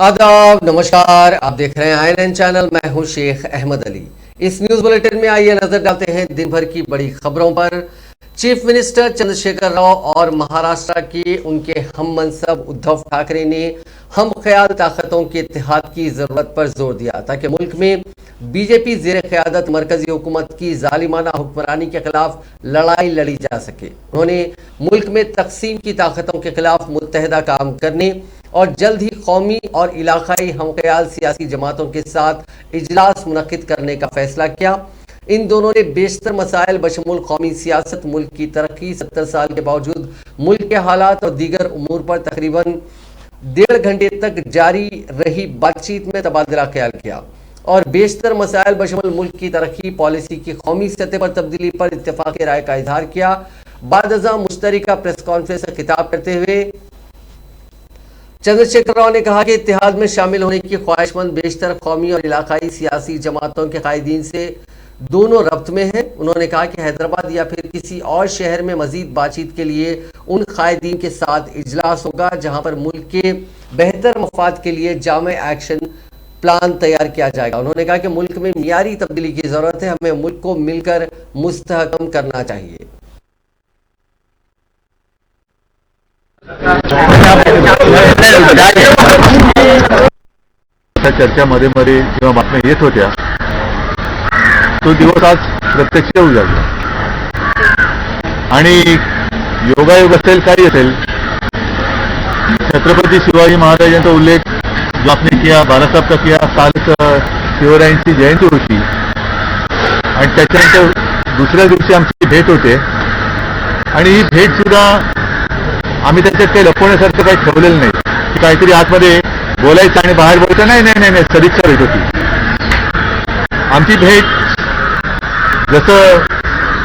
आदाब, नमस्कार। आप देख रहे हैं INN चैनल। मैं हूं शेख अहमद अली। इस न्यूज बुलेटिन में आइए नजर डालते हैं दिन भर की बड़ी खबरों पर। चीफ मिनिस्टर चंद्रशेखर राव और महाराष्ट्र के उनके हम मनसब उद्धव ठाकरे ने हम ख्याल ताकतों के इत्तेहाद की जरूरत पर जोर दिया ताकि मुल्क में बीजेपी ज़ेर क़यादत मरकजी हुकूमत की जालिमाना हुक्मरानी के खिलाफ लड़ाई लड़ी जा सके। उन्होंने मुल्क में तकसीम की ताकतों के खिलाफ मुत्तहदा काम करने और जल्द ही कौमी और इलाकाई हमख्याल सियासी जमातों के साथ इजलास मुनक्किद करने का फैसला किया। इन दोनों ने बेशतर मसाइल बशमूल कौमी सियासत, मुल्क की तरक्की, 70 साल के बावजूद मुल्क के हालात और दीगर उमूर पर तकरीबन 1.5 घंटे तक जारी रही बातचीत में तबादला ख्याल किया और बेशतर मसाइल बशमूल मुल्क की तरक्की, पॉलिसी की कौमी सतह पर तब्दीली पर इत्तेफाक राय का इजहार किया। बाद मुश्तरका प्रेस कॉन्फ्रेंस से खिताब करते हुए चंद्रशेखर राव ने कहा कि इत्तेहाद में शामिल होने की ख्वाहिशमंद बेशतर कौमी और इलाकाई सियासी जमातों के कायदीन से दोनों रब्त में है। उन्होंने कहा कि हैदराबाद या फिर किसी और शहर में मजीद बातचीत के लिए उन कायदीन के साथ इजलास होगा जहां पर मुल्क के बेहतर मफाद के लिए जामे एक्शन प्लान तैयार किया जाएगा। उन्होंने कहा कि मुल्क में मियारी तब्दीली की जरूरत है, हमें मुल्क को मिलकर मुस्तहकम करना चाहिए। चर्चामध्ये किंवा बातम्या येत होत्या तो दिवस आज प्रत्यक्ष होऊ लागला आणि योगायोग असेल काही असेल, छत्रपति शिवाजी महाराजांचा उल्लेख जो आपने किया, बाला साहब का किया, काल शिवरायांची जयंती होती आणि त्याच्यानंतर दुसऱ्या दिवशी आमची भेट होते आणि ही भेट सुद्धा आम्ही त्याच्यात काही लपवण्यासारखं काही ठेवलेलं नाही की काहीतरी आतमध्ये बोलायचं आणि बाहेर बोलायचं. नाही, सदिच्छा भेट होती आमची भेट. जसं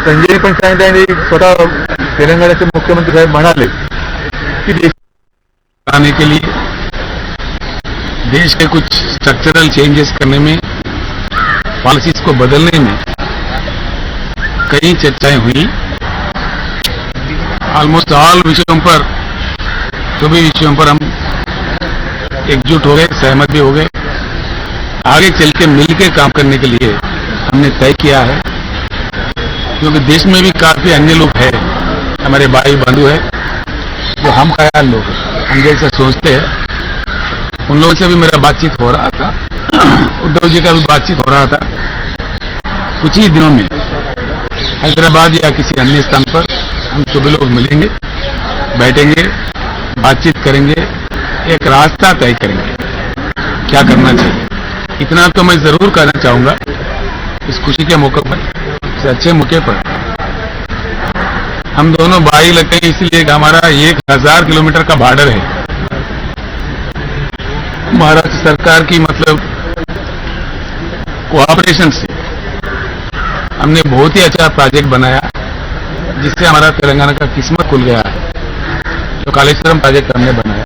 संजयनी पण सांगितलं आणि स्वतः तेलंगणाचे मुख्यमंत्री साहेब म्हणाले की देश आने के लिए देश के कुछ स्ट्रक्चरल चेंजेस करने में, पॉलिसीज को बदलने में कई चर्चाएं हुई. ऑलमोस्ट ऑल विषयों पर, सभी विषयों पर हम एकजुट हो गए, सहमत भी हो गए. आगे चल के मिलकर काम करने के लिए हमने तय किया है, क्योंकि देश में भी काफी अन्य लोग हैं, हमारे भाई बंधु हैं जो हम ख्याल लोग हैं, हम जैसे सोचते हैं. उन लोगों से भी मेरा बातचीत हो रहा था, उद्धव जी का भी बातचीत हो रहा था. कुछ ही दिनों में हैदराबाद या किसी अन्य स्थान पर हम सभी लोग मिलेंगे, बैठेंगे, बातचीत करेंगे, एक रास्ता तय करेंगे क्या करना चाहिए. इतना तो मैं जरूर कहना चाहूंगा इस खुशी के मौके पर, इस अच्छे मौके पर. हम दोनों भाई लगते हैं इसलिए कि हमारा 1000 किलोमीटर का बॉर्डर है. महाराष्ट्र सरकार की मतलब कोऑपरेशन से हमने बहुत ही अच्छा प्रोजेक्ट बनाया जिससे हमारा तेलंगाना का किस्मत खुल गया है. जो कालेश्वरम प्रोजेक्ट हमने बनाया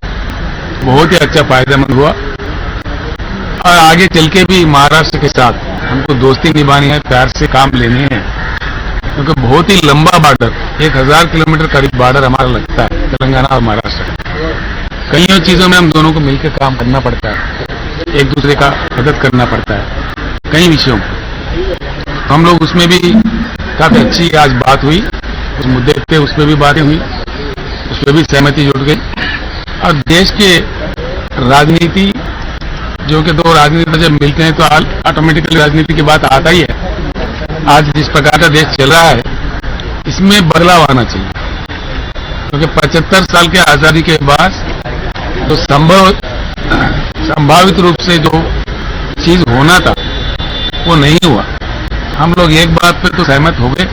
बहुत ही अच्छा फायदेमंद हुआ और आगे चल के भी महाराष्ट्र के साथ हमको दोस्ती निभानी है, प्यार से काम लेने हैं, क्योंकि बहुत ही लंबा बॉर्डर, 1000 किलोमीटर करीब बॉर्डर हमारा लगता है तेलंगाना और महाराष्ट्र. कई चीजों में हम दोनों को मिलकर काम करना पड़ता है, एक दूसरे का मदद करना पड़ता है कई विषयों में. हम लोग उसमें भी काफी अच्छी आज बात हुई, उस मुद्दे पे उस पर भी बातें हुई, उस पर भी सहमति जुट गई. और देश के राजनीति, जो कि दो राजनीति जब मिलते हैं तो ऑटोमेटिकली राजनीति की बात आता ही है. आज जिस प्रकार का देश चल रहा है इसमें बदलाव आना चाहिए, क्योंकि 75 साल के आजादी के बाद जो संभावित रूप से जो चीज होना था वो नहीं हुआ. हम लोग एक बात पे तो सहमत हो गए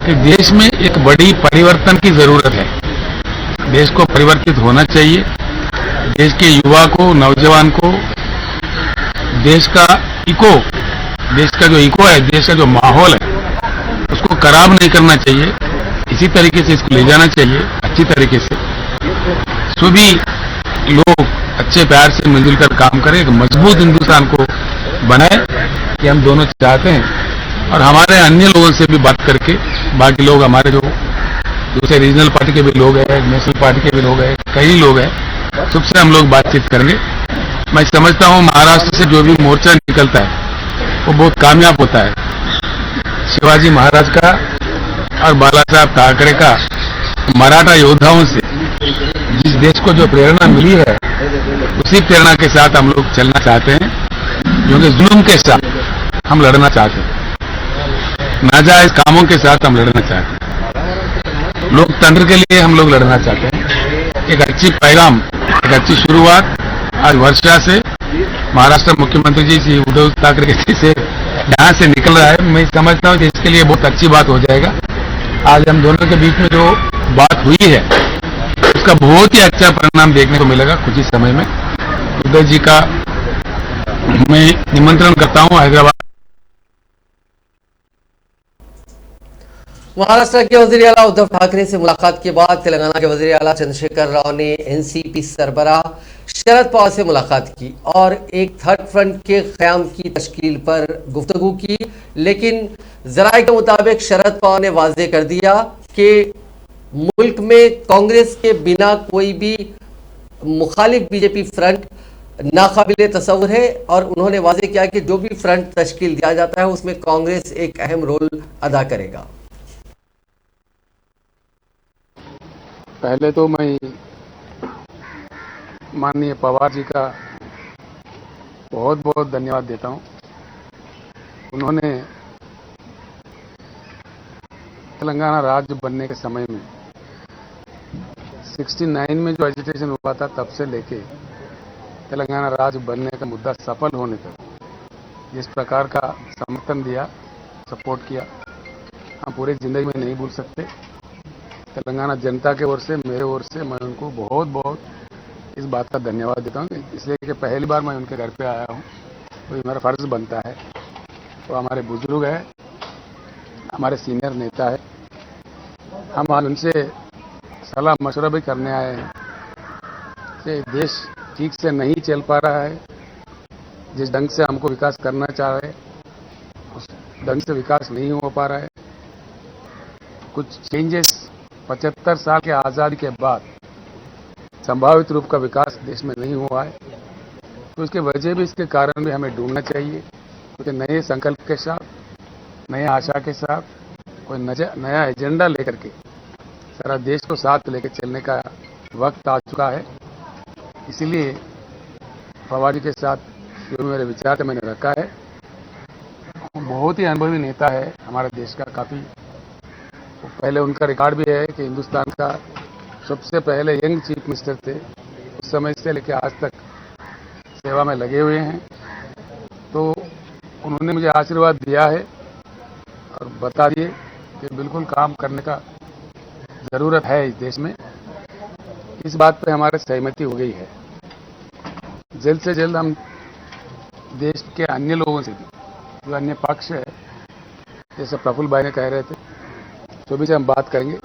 कि देश में एक बड़ी परिवर्तन की जरूरत है. देश को परिवर्तित होना चाहिए. देश के युवा को, नौजवान को देश का जो इको है, देश का जो माहौल है उसको खराब नहीं करना चाहिए. इसी तरीके से इसको ले जाना चाहिए अच्छी तरीके से. सभी लोग अच्छे प्यार से मिलजुल कर काम करें, एक मजबूत हिंदुस्तान को बनाए, कि हम दोनों चाहते हैं. और हमारे अन्य लोगों से भी बात करके, बाकी लोग हमारे जो दूसरे रीजनल पार्टी के भी लोग हैं, नेशनल पार्टी के भी लोग हैं, कई लोग हैं, सबसे हम लोग बातचीत करेंगे मैं समझता हूं महाराष्ट्र से जो भी मोर्चा निकलता है वो बहुत कामयाब होता है। शिवाजी महाराज का और बाला साहब ठाकरे का मराठा योद्धाओं से जिस देश को जो प्रेरणा मिली है उसी प्रेरणा के साथ हम लोग चलना चाहते हैं, क्योंकि जुल्म के साथ हम लड़ना चाहते हैं, नाजायज कामों के साथ हम लड़ना चाहते हैं, लोकतंत्र के लिए हम लोग लड़ना चाहते हैं। एक अच्छी पैगाम, एक अच्छी शुरुआत आज वर्षा से महाराष्ट्र मुख्यमंत्री जी श्री उद्धव ठाकरे जी से यहाँ से निकल रहा है। मैं समझता हूँ कि इसके लिए बहुत अच्छी बात हो जाएगा। आज हम दोनों के बीच में जो बात हुई है उसका बहुत ही अच्छा परिणाम देखने को मिलेगा कुछ ही समय में। उद्धव जी का मैं निमंत्रण करता हूँ हैदराबाद। महाराष्ट्र के वजीर आला उद्धव ठाकरे से मुलाकात के बाद तेलंगाना के वजीर आला चंद्रशेखर राव ने एनसीपी सरबराह शरद पवार से मुलाकात की और एक थर्ड फ्रंट के क़याम की तश्कील पर गुफ्तगू की, लेकिन जराये के मुताबिक शरद पवार ने वाज़ेह कर दिया कि मुल्क में कांग्रेस के बिना कोई भी मुखालिफ बीजेपी फ्रंट नाकाबिले तस्वुर है और उन्होंने वाज़ेह किया कि जो भी फ्रंट तश्कील दिया जाता है उसमें कांग्रेस एक अहम रोल अदा करेगा। पहले तो मैं माननीय पवार जी का बहुत बहुत धन्यवाद देता हूं। उन्होंने तेलंगाना राज्य बनने के समय में 69 में जो एजिटेशन हुआ था तब से लेके तेलंगाना राज्य बनने का मुद्दा सफल होने तक जिस प्रकार का समर्थन दिया, सपोर्ट किया, हम पूरी जिंदगी में नहीं भूल सकते। तेलंगाना जनता के ओर से, मेरे ओर से मैं उनको बहुत बहुत इस बात का धन्यवाद देता हूँ, इसलिए कि पहली बार मैं उनके घर पे आया हूँ तो ये मेरा फर्ज बनता है। तो हमारे बुजुर्ग है, हमारे सीनियर नेता है, हम आज उनसे सलाह मशवरा भी करने आए हैं कि देश ठीक से नहीं चल पा रहा है, जिस ढंग से हमको विकास करना चाह रहे उस ढंग से विकास नहीं हो पा रहा है। कुछ चेंजेस 75 साल के आज़ादी के बाद संभावित रूप का विकास देश में नहीं हुआ है, तो इसके वजह भी, इसके कारण भी हमें ढूंढना चाहिए, क्योंकि नए संकल्प के साथ, नए आशा के साथ, कोई नया एजेंडा लेकर के सारा देश को साथ लेकर चलने का वक्त आ चुका है। इसीलिए पवार जी के साथ जो मेरे विचार थे मैंने रखा है। बहुत ही अनुभवी नेता है हमारे देश का, काफ़ी पहले उनका रिकॉर्ड भी है कि हिंदुस्तान का सबसे पहले यंग चीफ मिनिस्टर थे, उस समय से लेकर आज तक सेवा में लगे हुए हैं। तो उन्होंने मुझे आशीर्वाद दिया है और बता दिए कि बिल्कुल काम करने का ज़रूरत है इस देश में। इस बात पे हमारे सहमति हो गई है। जल्द से जल्द हम देश के अन्य लोगों से भी, जो अन्य पक्ष है, जैसे प्रफुल्ल भाई ने कह रहे थे, सभी से हम बात करेंगे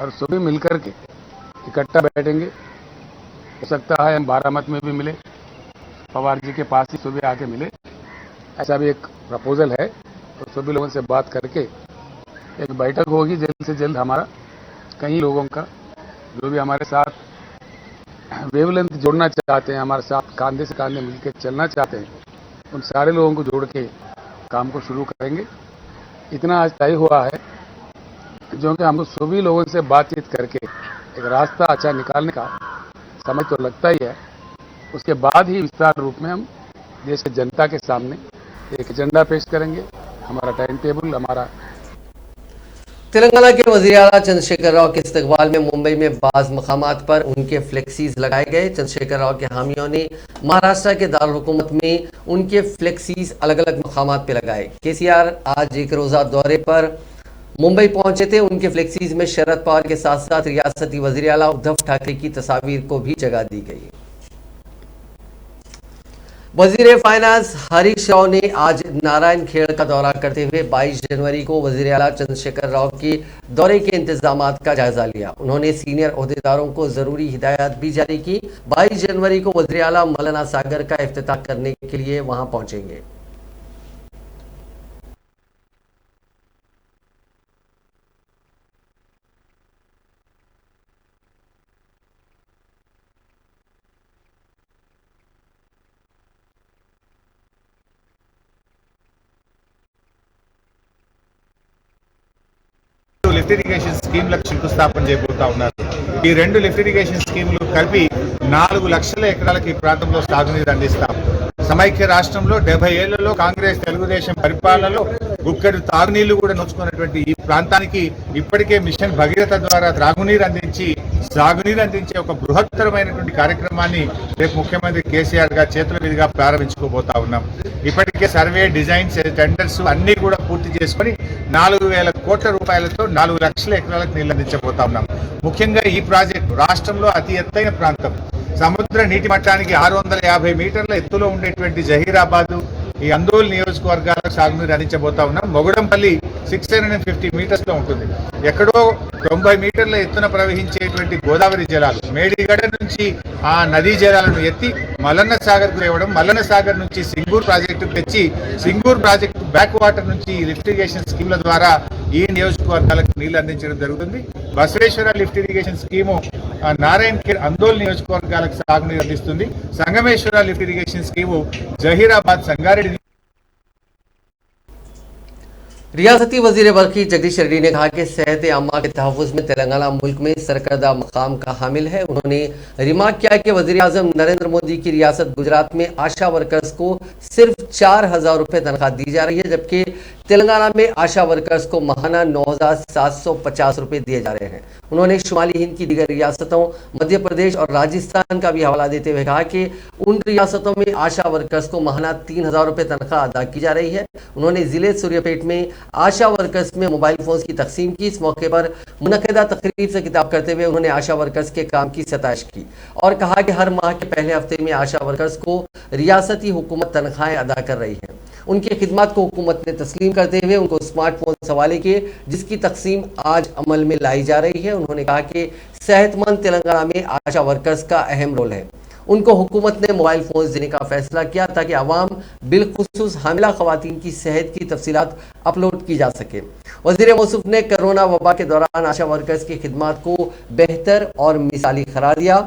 और सभी मिलकर के इकट्ठा बैठेंगे। हो सकता है हम बारामत में भी मिले, पवार जी के पास ही सभी आके मिले, ऐसा भी एक प्रपोजल है। तो सभी लोगों से बात करके एक बैठक होगी जल्द से जल्द। हमारा कई लोगों का जो भी हमारे साथ वेवलेंथ जोड़ना चाहते हैं, हमारे साथ कंधे से कंधे मिलकर चलना चाहते हैं, उन सारे लोगों को जोड़ के काम को शुरू करेंगे। इतना आज तय हुआ है जो कि हमको सभी लोगों से बातचीत करके एक रास्ता अच्छा निकालने का समय तो लगता ही है। उसके बाद ही विस्तार रूप में हम देश की जनता के सामने एक एजेंडा पेश करेंगे, हमारा टाइम टेबल, हमारा। तेलंगाना के वज़ीर आला चंद्रशेखर राव के इस्तकबाल में मुंबई में बाज़ मकामात पर उनके फ्लेक्सीज लगाए गए। चंद्रशेखर राव के हामियों ने महाराष्ट्र के दारुल हुकूमत में उनके फ्लेक्सीज अलग अलग मकामात पर लगाए। केसीआर आज एक रोज़ा दौरे पर मुंबई पहुंचे थे। उनके फ्लेक्सीज में शरद पवार के साथ साथ रियासती वज़ीर आला उद्धव ठाकरे की तस्वीर को भी जगह दी गई। वजीर फाइनेंस हरीश राव ने आज नारायण खेड़ का दौरा करते हुए 22 जनवरी को वजीर आला चंद्रशेखर राव के दौरे के इंतजामात का जायजा लिया। उन्होंने सीनियर ओहदेदारों को जरूरी हिदायत भी जारी की। 22 जनवरी को वजीर आला मौलाना सागर का इफ्तिताह करने के लिए वहां पहुंचेंगे। లిఫ్ట్ ఇరిగేషన్ స్కీమ్లకు శంకుస్థాపన చేయబోతా ఉన్నారు. ఈ 2 లిఫ్ట్ ఇరిగేషన్ స్కీములు కలిపి 4 లక్షల ఎకరాలకు ఈ ప్రాంతంలో సాగునీరు అందిస్తాం. సమైక్య రాష్ట్రంలో 70 ఏళ్లలో కాంగ్రెస్ తెలుగుదేశం పరిపాలనలో గుక్కడు తాగునీళ్లు కూడా నోచుకున్నటువంటి ఈ ప్రాంతానికి ఇప్పటికే మిషన్ భగీరథ ద్వారా త్రాగునీరు అందించి సాగునీరు అందించే ఒక బృహత్తరమైనటువంటి కార్యక్రమాన్ని రేపు ముఖ్యమంత్రి కేసీఆర్ గారు చేతుల మీదుగా ప్రారంభించుకోబోతా ఉన్నాం. ఇప్పటికే సర్వే, డిజైన్స్, టెండర్స్ అన్ని కూడా పూర్తి చేసుకుని 4,000 కోట్ల రూపాయలతో 4 లక్షల ఎకరాలకు నీళ్లు అందించబోతా ఉన్నాం. ముఖ్యంగా ఈ ప్రాజెక్టు రాష్ట్రంలో అతి ఎత్తైన ప్రాంతం. సముద్ర నీటి మట్టానికి 650 మీటర్ల ఎత్తులో ఉండేటువంటి జహీరాబాదు, ఈ అందోల్ నియోజకవర్గాలకు సాగునీరు అందించబోతా ఉన్నాం. మొగడంపల్లి 650 మీటర్స్ లో ఉంటుంది. ఎక్కడో 90 మీటర్ల ఎత్తున ప్రవహించేటువంటి గోదావరి జలాలు మేడిగడ నుంచి ఆ నదీ జలాలను ఎత్తి మల్లన్న సాగర్ కు తేవడం, మల్లన్న సాగర్ నుంచి సింగూర్ ప్రాజెక్టుకు తెచ్చి సింగూర్ ప్రాజెక్టు బ్యాక్ వాటర్ నుంచి లిఫ్ట్ ఇరిగేషన్ స్కీమ్ల ద్వారా ఈ నియోజకవర్గాలకు నీళ్లు అందించడం జరుగుతుంది. Basaveshwara lift irrigation scheme Narayan Khed Andol నియోజకవర్గాలకు సాగునీరు అందిస్తుంది. Sangameshwara lift irrigation scheme Zaheerabad, Sangareddy. रियासती वजीर बरकी जगदीश रेड्डी ने कहा कि सेहत आमा के तहफ़्फ़ुज़ में तेलंगाना मुल्क में सरकर्दा मकाम का हामिल है। उन्होंने रिमार्क किया कि वज़ीर आज़म नरेंद्र मोदी की रियासत गुजरात में आशा वर्कर्स को सिर्फ 4,000 रुपये तनख्वाह दी जा रही है, जबकि तेलंगाना में आशा वर्कर्स को माहाना 9,750 रुपये दिए जा रहे हैं। उन्होंने शुमाली हिंद की दीगर रियासतों मध्य प्रदेश और राजस्थान का भी हवाला देते हुए कहा कि उन रियासतों में आशा वर्कर्स को माहाना 3,000 रुपये तनख्वाह अदा की जा रही है। उन्होंने ज़िले सूर्यापेट में आशा वर्कर्स में मोबाइल फोन की तकसीम की। इस मौके पर मुनक़दा तकरीब से खिताब करते हुए उन्होंने आशा वर्कर्स के काम की सताइश की और कहा कि हर माह के पहले हफ्ते में आशा वर्कर्स को रियासती हुकूमत तनख्वाहें अदा कर रही है। उनकी खिदमत को हुकूमत ने तस्लीम करते हुए उनको स्मार्टफोन हवाले किए, जिसकी तकसीम आज अमल में लाई जा रही है। उन्होंने कहा कि सेहतमंद तेलंगाना में आशा वर्कर्स का अहम रोल है। उनको हुकूमत ने मोबाइल फ़ोन देने का फैसला किया ताकि आवाम बिलखुसूस हामिला ख़वातीन की सेहत की तफसीलात अपलोड की जा सके। वज़ीर मौसूफ ने कोरोना वबा के दौरान आशा वर्कर्स की खिदमत को बेहतर और मिसाली करार दिया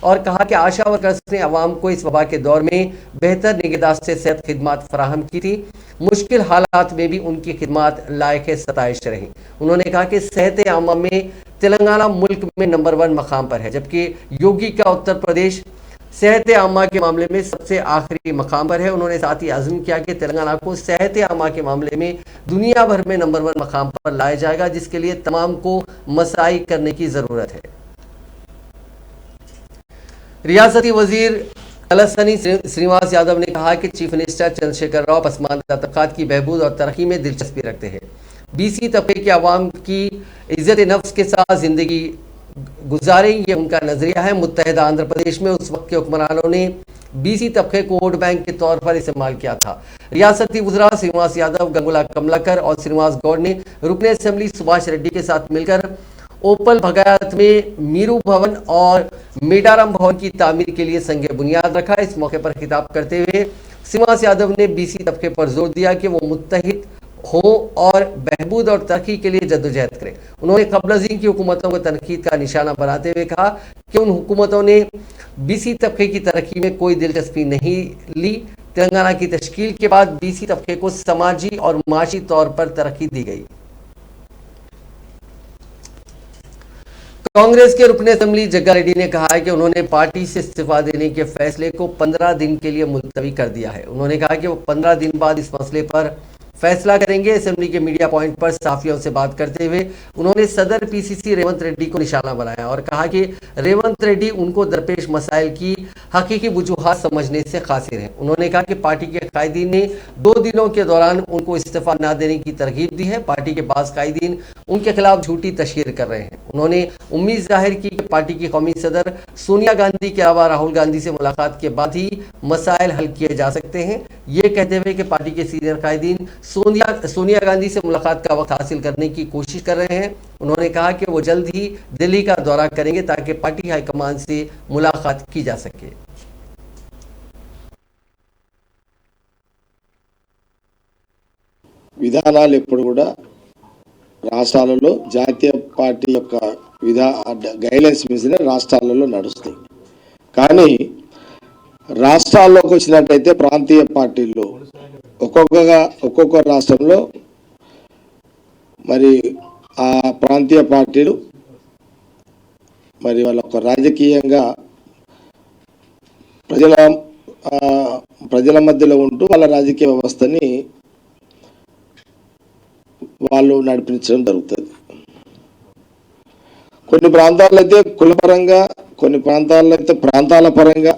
और कहा कि आशा वर्कर्स ने आवाम को इस वबा के दौर में बेहतर निगहदाश्त से सेहत खिदमत फराहम की थी। मुश्किल हालात में भी उनकी खिदमत लायक सताइश रही। उन्होंने कहा कि सेहत आमा में तेलंगाना मुल्क में नंबर 1 मकाम पर है, जबकि योगी का उत्तर प्रदेश सेहत आमा के मामले में सबसे आखिरी मकाम पर है। उन्होंने साथ ही अज़्म किया कि तेलंगाना को सेहत आमा के मामले में दुनिया भर में नंबर 1 मकाम पर लाया जाएगा, जिसके लिए तमाम को मसाई करने की ज़रूरत है। रियासती वजीर तलसानी श्रीनिवास यादव ने कहा कि चीफ मिनिस्टर चंद्रशेखर राव पसमानदा तबकात की बहबूद और तरक्की में दिलचस्पी रखते हैं। बीसी तबके के अवाम की इज्जत नफ्स के साथ ज़िंदगी गुजारें, ये उनका नजरिया है। मुत्तहिदा आंध्र प्रदेश में उस वक्त के हुक्मरानों ने बीसी तबके को वोट बैंक के तौर पर इस्तेमाल किया था। रियासती वज़रा श्रीनिवास यादव, गंगुला कमलाकर और श्रीनिवास गौड़ ने रुकने असेंबली सुभाष रेड्डी के साथ मिलकर ओपल भगायत में मीरू भवन और मेडारम भवन की तामीर के लिए संग बुनियाद रखा। इस मौके पर खिताब करते हुए श्रीनिवास यादव ने बीसी तबके पर जोर दिया कि वो मुत्तहिद हो और बहबूद और तरक्की के लिए जद्दोजहद करें। उन्होंने क़ब्ल-अज़ीम की हुकूमतों को तनकीद का निशाना बनाते हुए कहा कि उन हुकूमतों ने बीसी तबके की तरक्की में कोई दिलचस्पी नहीं ली। तेलंगाना की तश्कील के बाद बीसी तबके को समाजी और माशी तौर पर तरक्की दी गई। कांग्रेस के रुकने असेंबली जग्गा रेड्डी ने कहा है कि उन्होंने पार्टी से इस्तीफा देने के फैसले को 15 दिन के लिए मुलतवी कर दिया है। उन्होंने कहा कि वो 15 दिन बाद इस मसले पर फैसला करेंगे। असेंबली के मीडिया पॉइंट पर सहाफ़ियों से बात करते हुए उन्होंने सदर पीसीसी रेवंत रेड्डी को निशाना बनाया और कहा कि रेवंत रेड्डी उनको दरपेश मसाइल की हकीकी वजूहात समझने से कासिर हैं। उन्होंने कहा कि पार्टी के कायदीन ने 2 दिनों के दौरान उनको इस्तीफा न देने की तरगीब दी है। पार्टी के बाज़ कायदीन उनके खिलाफ झूठी तशहीर कर रहे हैं। उन्होंने उम्मीद जाहिर की कि पार्टी की कौमी सदर सोनिया गांधी के अलावा राहुल गांधी से मुलाकात के बाद ही मसाइल हल किए जा सकते हैं। ये कहते हुए कि पार्टी के सीनियर कायदीन सोनिया गांधी से मुलाकात का वक्त हासिल करने की कोशिश कर रहे हैं। उन्होंने कहा कि वो जल्द ही दिल्ली का दौरा करेंगे ताकि पार्टी हाईकमान से मुलाकात की जा सके। విధానాలు ఎప్పుడు కూడా రాష్ట్రాలలో జాతీయ పార్టీ యొక్క గైడ్లైన్స్ మీదనే రాష్ట్రాలలో నడుస్తాయి. కానీ రాష్ట్రాల్లోకి వచ్చినట్టయితే ప్రాంతీయ పార్టీల్లో ఒక్కొక్క రాష్ట్రంలో మరి ఆ ప్రాంతీయ పార్టీలు మరి వాళ్ళ రాజకీయంగా ప్రజల మధ్యలో ఉంటూ వాళ్ళ రాజకీయ వ్యవస్థని వాళ్ళు నడిపించడం జరుగుతుంది. కొన్ని ప్రాంతాల్లో అయితే కులపరంగా, కొన్ని ప్రాంతాల్లో అయితే ప్రాంతాల పరంగా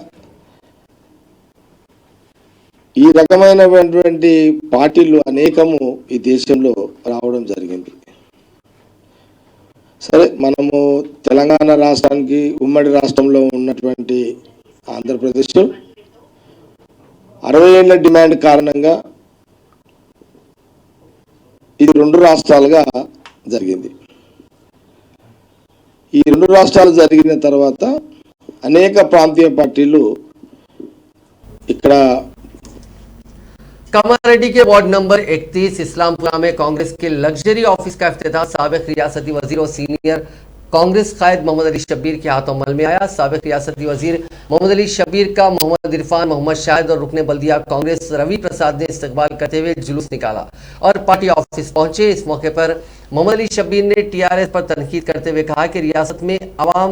ఈ రకమైనటువంటి పార్టీలు అనేకము ఈ దేశంలో రావడం జరిగింది. సరే, మనము తెలంగాణ రాష్ట్రానికి ఉమ్మడి రాష్ట్రంలో ఉన్నటువంటి ఆంధ్రప్రదేశ్ 60 ఏళ్ల డిమాండ్ కారణంగా ఇది 2 రాష్ట్రాలుగా జరిగింది. ఈ 2 రాష్ట్రాలు జరిగిన తర్వాత అనేక ప్రాంతీయ పార్టీలు ఇక్కడ कामारेड्डी के वार्ड नंबर 31 इस्लामपुरा में कांग्रेस के लग्जरी ऑफिस का इफ्तिताह साबिक रियासती वजीर और सीनियर कांग्रेस कायद मोहम्मद अली शब्बीर के हाथों अमल में आया। साबिक रियासती वजीर मोहम्मद अली शब्बीर का मोहम्मद इरफान, मोहम्मद शाहिद और रुकने बल्दिया कांग्रेस रवि प्रसाद ने इस्तकबाल करते हुए जुलूस निकाला और पार्टी ऑफिस पहुंचे। इस मौके पर मोहम्मद अली शब्बीर ने टीआरएस पर तनकीद करते हुए कहा कि रियासत में अवाम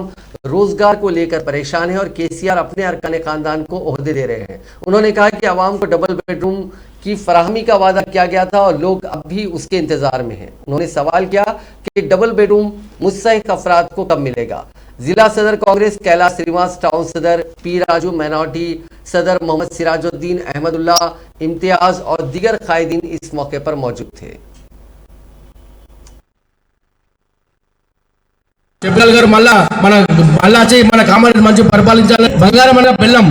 रोजगार को लेकर परेशान है और केसीआर अपने अरकान खानदान को ओहदे दे रहे हैं। उन्होंने कहा कि अवाम को डबल बेडरूम की फराहमी का वादा किया गया था और लोग अब भी उसके इंतजार में हैं। उन्होंने सवाल किया कि डबल बेडरूम मुस्तहिक अफराद को कब मिलेगा। जिला सदर कांग्रेस कैलाश श्रीवास, टाउन सदर पी राजू, माइनॉरिटी सदर मोहम्मद सिराजुद्दीन, अहमदुल्ला, इम्तियाज और दीगर कायदीन इस मौके पर मौजूद थे। చెప్పాలి గారు మళ్ళా వచ్చి మన కామారెడ్డి మంచి పరిపాలించాలి. బంగారం అంటే బెల్లం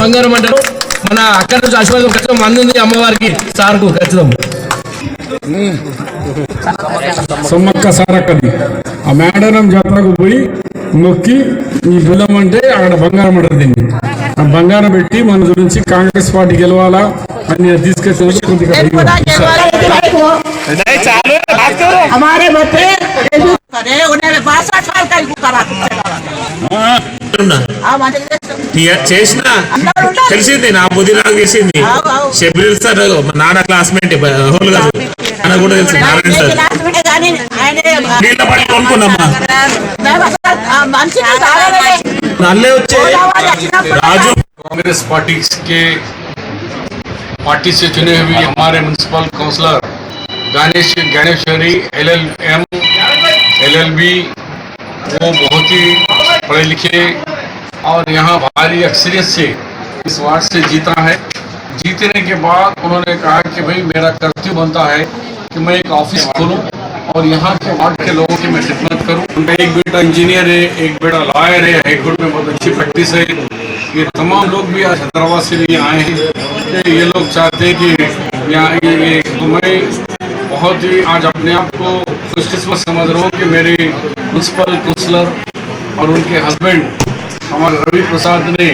బంగారం అంటారు. మన అక్కడి నుంచి ఆశీర్వాదం ఖచ్చితంగా అందింది అమ్మవారికి, సార్కు ఖచ్చితం. సమ్మక్క సారక్కది ఆ మేడారం జాతరకు పోయి మొక్కి ఈ బెల్లం అంటే అక్కడ బంగారం అంటారు. దీన్ని ఆ బంగారం పెట్టి మన గురించి కాంగ్రెస్ పార్టీ గెలవాలా అని తీసుకొచ్చినప్పుడు కొద్దిగా हमारे बच्चे उन्हें 62 साल का చేసిన తెలిసింది నా బుద్ధి నాకు చేసింది. షెబ్రిల్ సార్ నాన్న క్లాస్మేట్ హోల్ గారు అని కూడా తెలుసు. నారాయణ సార్ నీళ్ళ పడి కొనుక్కున్నామ్మా నల్లే వచ్చే రాజు. कांग्रेस पार्टी से चुने हुए हमारे municipal councillor Dnyaneshwari LLM LLB वो बहुत ही पढ़े लिखे और यहाँ भारी अक्सरियत से इस वार्ड से जीता है। जीतने के बाद उन्होंने कहा कि भाई मेरा कर्तव्य बनता है कि मैं एक ऑफिस खोलूं और यहाँ के वार्ड के लोगों की मैं खिदमत करूं। उनका एक बेटा इंजीनियर है, एक बेटा लॉयर है, हाईकोर्ट में बहुत अच्छी प्रैक्टिस है। ये तमाम लोग भी आज हैदराबाद से भी आए हैं। ये लोग चाहते हैं कि यहाँ तो मैं बहुत ही आज अपने आप को खुशकिस्मत समझ रहा हूँ कि मेरे म्युनिसिपल काउंसलर और उनके हस्बैंड हमारे रवि प्रसाद ने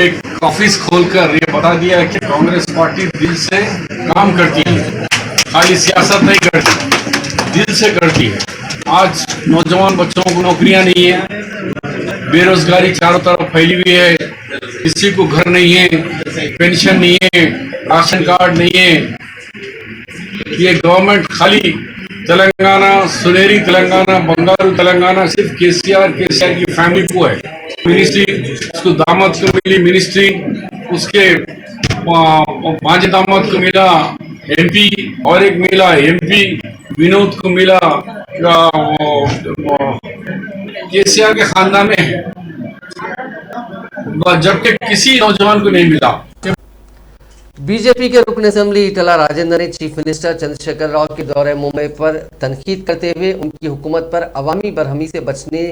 एक ऑफिस खोलकर ये बता दिया है कि कांग्रेस पार्टी दिल से काम करती है, खाली सियासत नहीं करती, दिल से करती है। आज नौजवान बच्चों को नौकरियां नहीं है, बेरोजगारी चारों तरफ फैली हुई है, किसी को घर नहीं है, पेंशन नहीं है, राशन कार्ड नहीं है। ये गवर्नमेंट खाली तेलंगाना, सुनहरी तेलंगाना, बंगारू तेलंगाना सिर्फ केसीआर की फैमिली को है। मिनिस्ट्री उसको दामाद को मिली मिनिस्ट्री, उसके पांच दामाद को मिला MP और एक मिला MP विनोद को मिला केसीआर के खानदान में है, जबकि किसी नौजवान को नहीं मिला। बीजेपी के रुकन असेंबली ईटला राजेंद्र ने चीफ मिनिस्टर चंद्रशेखर राव के दौरे मुंबई पर तनकीद करते हुए उनकी हुकूमत पर अवामी बरहमी से बचने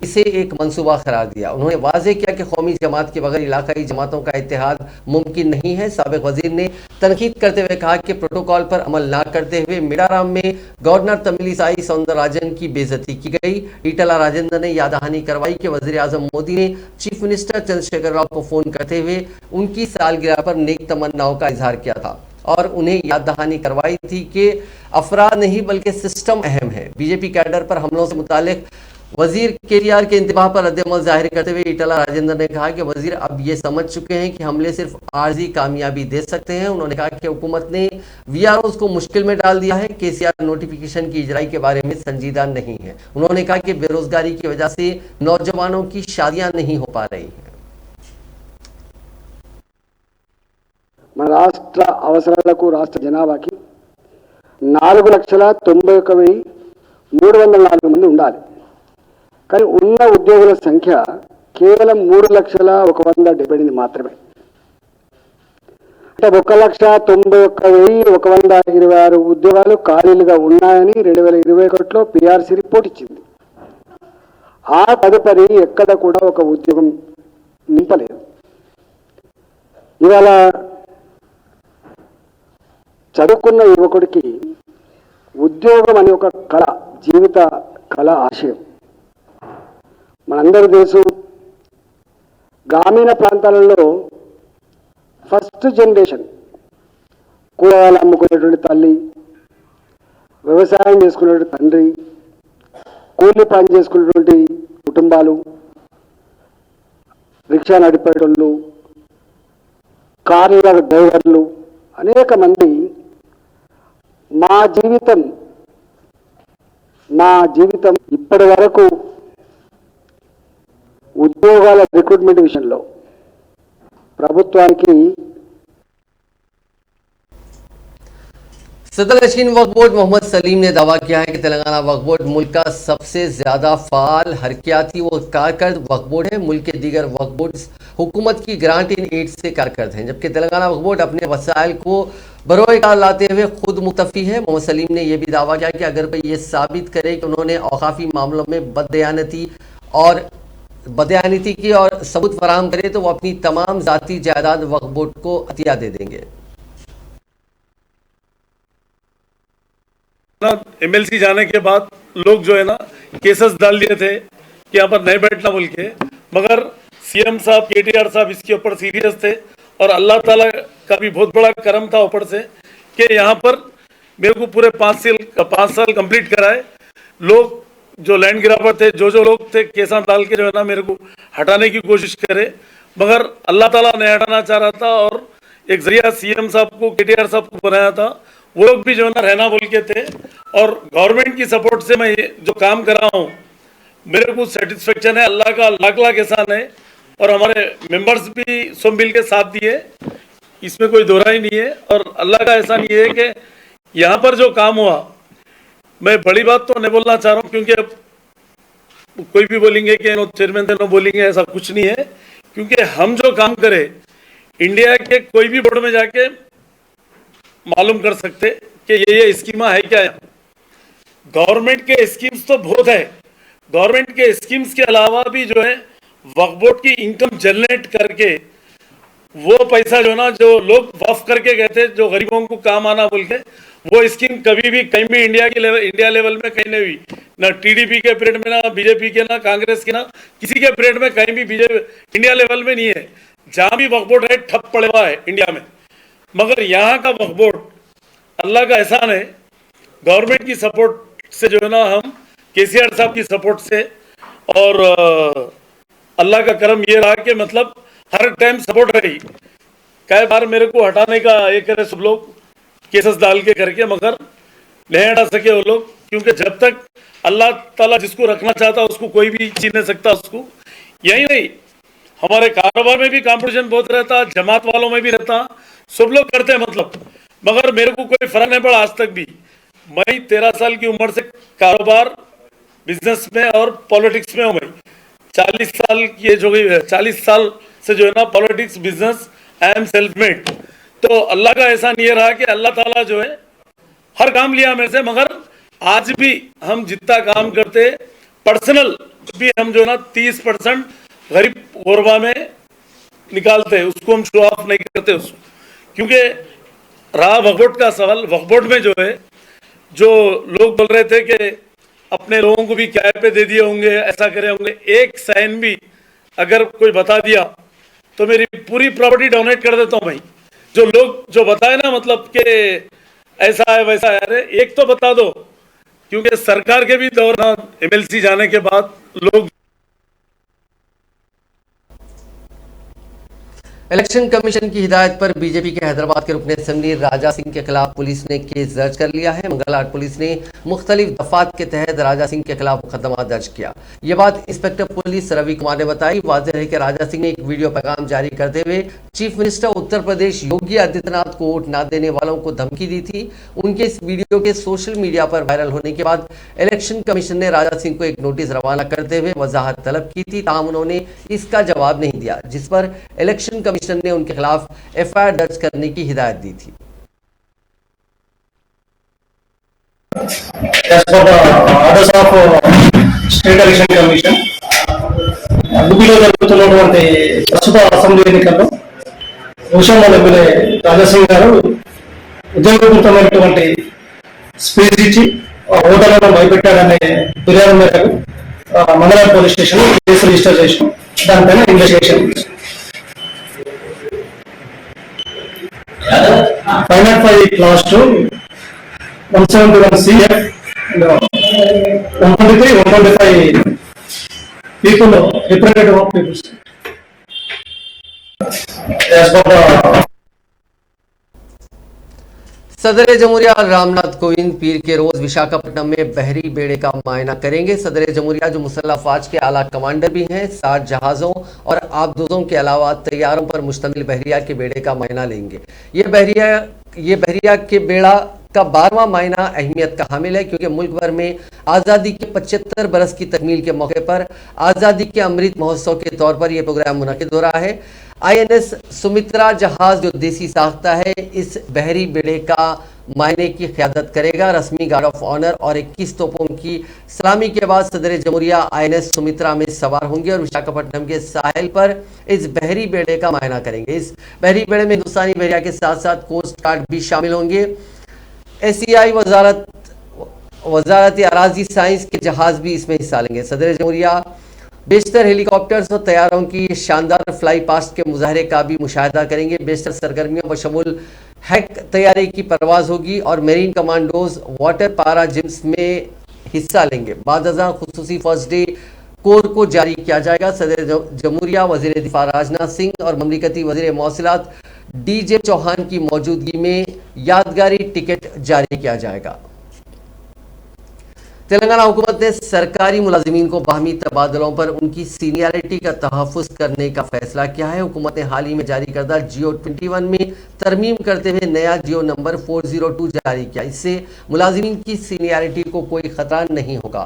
इसे एक मंसूबा करार दिया। उन्होंने वाजे किया कि कौमी जमात के बगैर इलाकाई जमातों का इत्तेहाद मुमकिन नहीं है। साबिक वजीर ने तनकीद करते हुए कहा कि प्रोटोकॉल पर अमल न करते हुए मेडाराम में गवर्नर तमिलिसाई सौंदरराजन की बेइज्जती की गई। ईटला राजेंद्र ने याद दहानी करवाई कि वजीर आजम मोदी ने चीफ मिनिस्टर चंद्रशेखर राव को फोन करते हुए उनकी सालगिरह पर नेक तमन्नाओं का इजहार किया था और उन्हें याद दहानी करवाई थी कि अफराद नहीं बल्कि सिस्टम अहम है। बीजेपी कैडर पर हमलों से मुतालिक वजीर केटीआर के इंतबाह पर रद्द-ए-अमल जाहिर करते हुए ईटला राजेंद्र ने कहा कि वजीर अब ये समझ चुके हैं कि हमले सिर्फ आर्जी कामयाबी दे सकते हैं। उन्होंने कहा कि हुकूमत ने वीआरओज को मुश्किल में डाल दिया है। केसीआर नोटिफिकेशन की इजराई के बारे में संजीदा नहीं है। उन्होंने कहा कि बेरोजगारी की वजह से नौजवानों की शादियां नहीं हो पा रही हैं। మన రాష్ట్ర అవసరాలకు రాష్ట్ర జనాభాకి 4,91,304 మంది ఉండాలి. కానీ ఉన్న ఉద్యోగుల సంఖ్య కేవలం 3,01,178 మాత్రమే. అంటే 1,91,126 ఉద్యోగాలు ఖాళీలుగా ఉన్నాయని 2021లో పిఆర్సీ రిపోర్ట్ ఇచ్చింది. ఆ తదుపరి ఎక్కడ కూడా ఒక ఉద్యోగం నింపలేదు. ఇవాళ చదువుకున్న యువకుడికి ఉద్యోగం అనే ఒక కళ, జీవిత కళ, ఆశయం. మనందరూ తెలుసు, గ్రామీణ ప్రాంతాలలో ఫస్ట్ జనరేషన్ కూరగాయలు అమ్ముకునేటువంటి తల్లి, వ్యవసాయం చేసుకునేటువంటి తండ్రి, కూలి పని చేసుకునేటువంటి కుటుంబాలు, రిక్షా నడిపేటోళ్ళు, కార్ల డ్రైవర్లు, అనేక మంది మా జీవితం ఇప్పటి వరకు ఉద్యోగాల రిక్రూట్మెంట్ విషయంలో ప్రభుత్వానికి सदर नशीन वक्फ बोर्ड मोहम्मद सलीम ने दावा किया है कि तेलंगाना वक्फ बोर्ड मुल्क का सबसे ज्यादा फाल, हरकियाती व कारकर्द वक्फ बोर्ड है। मुल्क के दीगर वक्फ बोर्ड हुकूमत की ग्रांट इन एड से कारकर्द हैं, जबकि तेलंगाना वक्फ बोर्ड अपने वसाइल को बरोए कार लाते हुए खुद मुक्तफी है। मोहम्मद सलीम ने यह भी दावा किया कि अगर कोई ये साबित करे कि उन्होंने औकाफी मामलों में बदयानती की और सबूत फराहम करे तो वो अपनी तमाम जाती जायदाद वक्फ बोर्ड को अतिया दे देंगे। एमएलसी जाने के बाद लोग जो है ना केसेस डाल दिए थे कि यहाँ पर नहीं बैठना बोल के, मगर सीएम साहब, केटीआर साहब इसके ऊपर सीरियस थे और अल्लाह ताला का भी बहुत बड़ा करम था ऊपर से कि यहाँ पर मेरे को पूरे 5 साल कंप्लीट कराए। लोग जो लैंड ग्राबर थे, जो लोग थे, केसा डाल के जो है ना मेरे को हटाने की कोशिश करे, मगर अल्लाह ताला नहीं हटाना चाह रहा था और एक जरिया सीएम साहब को, केटीआर साहब को बनाया था। वो लोग भी जो है ना रहना बोल के थे और गवर्नमेंट की सपोर्ट से मैं जो काम कर रहा हूँ मेरे को सेटिस्फेक्शन है। अल्लाह का लाख लाख एहसान है और हमारे मेंबर्स भी सब मिल के साथ दिए, इसमें कोई दोहरा ही नहीं है। और अल्लाह का एहसान ये है कि यहाँ पर जो काम हुआ, मैं बड़ी बात तो नहीं बोलना चाह रहा हूँ क्योंकि अब कोई भी बोलेंगे कि नो चेयरमैन थे, नो बोलेंगे, ऐसा कुछ नहीं है। क्योंकि हम जो काम करें इंडिया के कोई भी बोर्ड में जाके मालूम कर सकते कि ये स्कीमा है क्या। गवर्नमेंट के स्कीम्स तो बहुत है, गवर्नमेंट के स्कीम्स के अलावा भी जो है वक्फ बोर्ड की इनकम जनरेट करके वो पैसा जो ना जो लोग वक्फ करके गए थे, जो गरीबों को काम आना बोल के, वो स्कीम कभी भी कहीं भी इंडिया लेवल में कहीं नहीं हुई, ना टीडीपी के पीरियड में, ना बीजेपी के, ना कांग्रेस के, ना किसी के पीरियड में कहीं भी इंडिया लेवल में नहीं है। जहां भी वक्फ बोर्ड है ठप पड़ा हुआ है इंडिया में, मगर यहाँ का वक्फ बोर्ड अल्लाह का एहसान है, गवर्नमेंट की सपोर्ट से जो है ना, हम केसीआर साहब की सपोर्ट से और अल्लाह का करम ये रहा कि मतलब हर टाइम सपोर्ट रही। कई बार मेरे को हटाने का ये करे सब लोग केसेस डाल के करके, मगर नहीं हटा सके वो लोग, क्योंकि जब तक अल्लाह ताला जिसको रखना चाहता उसको कोई भी छीन नहीं सकता उसको। यही नहीं, हमारे कारोबार में भी कंपटीशन बहुत रहता, जमात वालों में भी रहता, सब लोग करते हैं मतलब, मगर मेरे को कोई फर्क नहीं पड़ा आज तक भी। मैं 13 साल की उम्र से कारोबार, बिजनेस में और पॉलिटिक्स में हूँ। मैं 40 साल की एज हो गई है, 40 साल से जो है ना politics, business, I am self made. तो अल्लाह का एहसान ये रहा कि अल्लाह ताला जो है हर काम लिया मेरे से, मगर आज भी हम जितना काम करते पर्सनल भी हम जो है ना 30% गरीब गुरबा में निकालते हैं, उसको हम शो ऑफ नहीं करते उसको। क्योंकि रहा वक्फ बोर्ड का सवाल, वक्फ बोर्ड में जो है जो लोग बोल रहे थे कि अपने लोगों को भी किराए पे दे दिए होंगे, ऐसा करे होंगे, एक साइन भी अगर कोई बता दिया तो मेरी पूरी प्रॉपर्टी डोनेट कर देता हूँ भाई। जो लोग जो बताए ना मतलब कि ऐसा है वैसा है, अरे एक तो बता दो क्योंकि सरकार के भी दौरान एमएलसी जाने के बाद लोग इलेक्शन कमीशन की हिदायत पर बीजेपी के हैदराबाद के रुकने असेंबली राजा सिंह के खिलाफ पुलिस ने केस दर्ज कर लिया है। मंगलवार पुलिस ने मुख्तलिफ दफात के तहत राजा सिंह के खिलाफ मुकदमा दर्ज किया। ये बात इंस्पेक्टर पुलिस रवि कुमार ने बताई। वाज़ेह है कि राजा सिंह ने एक वीडियो पैगाम जारी करते हुए चीफ मिनिस्टर उत्तर प्रदेश योगी आदित्यनाथ को वोट न देने वालों को धमकी दी थी। उनके इस वीडियो के सोशल मीडिया पर वायरल होने के बाद इलेक्शन कमीशन ने राजा सिंह को एक नोटिस रवाना करते हुए वजाहत तलब की थी, ताहम उन्होंने इसका जवाब नहीं दिया, जिस पर इलेक्शन कमीशन ने उनके खिलाफ एफआईआर दर्ज करने की हिदायत दी थी। స్టేట్ ఎలక్షన్ కమిషన్ ఢిల్లీలో జరుగుతున్నటువంటి ప్రస్తుత అసెంబ్లీ ఎన్నికల్లో హుషామాబాద్ ఎమ్మెల్యే రాజాసింగ్ గారు ఉద్యోగపూరితమైనటువంటి స్పీచ్ ఇచ్చి ఓటర్లను భయపెట్టాడనే ఫిర్యాదు మేరకు మంగళవారం పోలీస్ స్టేషన్ కేసు రిజిస్టర్ చేసాం. దానిపైన investigation five class 2 171 CF 123 125 people representative of people as per the सदर जमहूरिया रामनाथ कोविंद पीर के रोज विशाखापट्टनम में बहरी बेड़े का मुआयना करेंगे। सदर जमहूरिया जो मुसल्लह अफवाज के आला कमांडर भी हैं, 60 जहाज़ों और आबदोजों के अलावा तैयारों पर मुश्तमिल बहरिया के बेड़े का मुआयना लेंगे। ये बहरिया के बेड़ा का 12वां मायना अहमियत का हामिल है, क्योंकि मुल्क भर में आज़ादी के 75 बरस की तकमील के मौके पर आज़ादी के अमृत महोत्सव के तौर पर यह प्रोग्राम मुनक़िद हो रहा है। INS सुमित्रा जहाज जो देसी साख्ता है, इस बहरी बेड़े का मायने की क़यादत करेगा। रस्मी गार्ड ऑफ ऑनर और 21 तोपों की सलामी के बाद सदर जमहूरिया INS सुमित्रा में सवार होंगे और विशाखापट्टनम के साहिल पर इस बहरी बेड़े का मुआयना करेंगे। इस बहरी बेड़े में हिंदुस्तानी बहरिया के साथ साथ कोस्ट गार्ड भी शामिल होंगे। SEI वजारत अराजी साइंस के जहाज भी इसमें हिस्सा लेंगे। सदर जमहूरिया बेशतर हेलीकॉप्टर्स और तैयारों की शानदार फ्लाई पास्ट के मुजाहरे का भी मुशाहिदा करेंगे। बेशतर सरगर्मियों बशमूल हैक तैयारी की परवाज होगी और मेरीन कमांडोज वाटर पारा जिम्स में हिस्सा लेंगे। बाद अज़ां खुसूसी फर्स्ट डे कोर को जारी किया जाएगा। सदर जमहूरिया वज़ीर दिफा राजनाथ सिंह और ममलिकती वज़ीर मौसिलात DJ चौहान की मौजूदगी में यादगारी टिकट जारी किया जाएगा। तेलंगाना हुकूमत ने सरकारी मुलाजिमीन को बाहमी तबादलों पर उनकी सीनियरिटी का तहफ़्फ़ुज़ करने का फैसला किया है। हुकूमत ने हाल ही में जारी करदा जियो 21 में तरमीम करते हुए नया जियो नंबर 402 जारी किया। इससे मुलाजिमीन की सीनियरिटी को कोई ख़तरा नहीं होगा।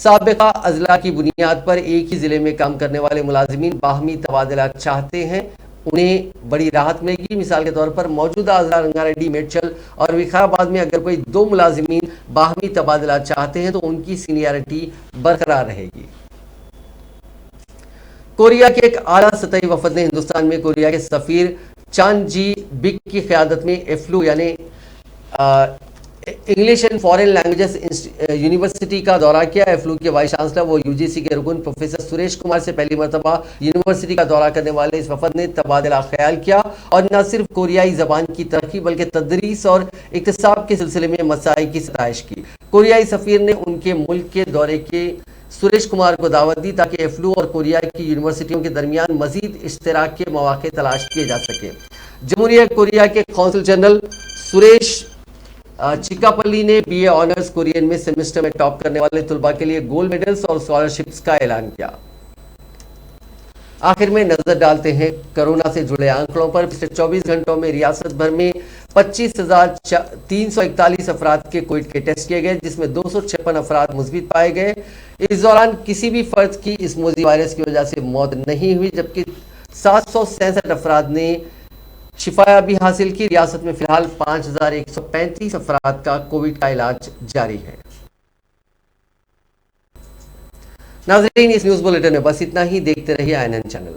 साबिक़ा अज़ला की बुनियाद पर एक ही ज़िले में काम करने वाले मुलाजिमीन बाहमी तबादला चाहते हैं, उन्हें बड़ी राहत मिलेगी। मिसाल के तौर पर मौजूदा अज़ला रंगारेड्डी, मेडचल और विकाराबाद में अगर कोई 2 मुलाजिमीन बाहमी तबादला चाहते हैं तो उनकी सीनियरिटी बरकरार रहेगी। कोरिया के एक आला सतही वफद ने हिंदुस्तान में कोरिया के सफ़ीर चान जी बिग की क़यादत में एफ्लू यानी English and foreign languages university का दौरा किया। एफ्लू के वाइस चांसलर वो UGC के रुकन प्रोफेसर सुरेश कुमार से पहली मरतबा यूनिवर्सिटी का दौरा करने वाले इस वफद ने तबादला ख्याल किया और न सिर्फ कोरियाई ज़बान की तरक्की बल्कि तदरीस और इक्तिसाब के सिलसिले में मसाइल की सताइश की। कोरियाई सफ़ीर ने उनके मुल्क के दौरे के सुरेश कुमार को दावत दी ताकि एफ्लू और कोरिया की यूनिवर्सिटियों के दरमियान मजीद इश्तराक के मौके तलाश किए जा सके। जमहूरिया कोरिया के कौंसल जनरल सुरेश चिकापल्ली ने BA ऑनर्स कोरियन में सेमेस्टर में टॉप करने वाले तुलबा के लिए गोल्ड मेडल्स और स्कॉलरशिप्स का ऐलान किया। आखिर में नजर डालते हैं कोरोना से जुड़े आंकड़ों पर। पिछले 24 घंटों में रियासत भर में 25,341 अफराद के कोविड के टेस्ट किए गए, जिसमें 256 अफराद मुस्बित पाए गए। इस दौरान किसी भी फर्द की इस मोजी वायरस की वजह से मौत नहीं हुई, जबकि 767 अफराद ने शिफायाबी हासिल की। रियासत में फिलहाल 5,135 अफराद का कोविड का इलाज जारी है। नाज़रीन, इस न्यूज़ बुलेटिन में बस इतना ही। देखते रहिए INN चैनल।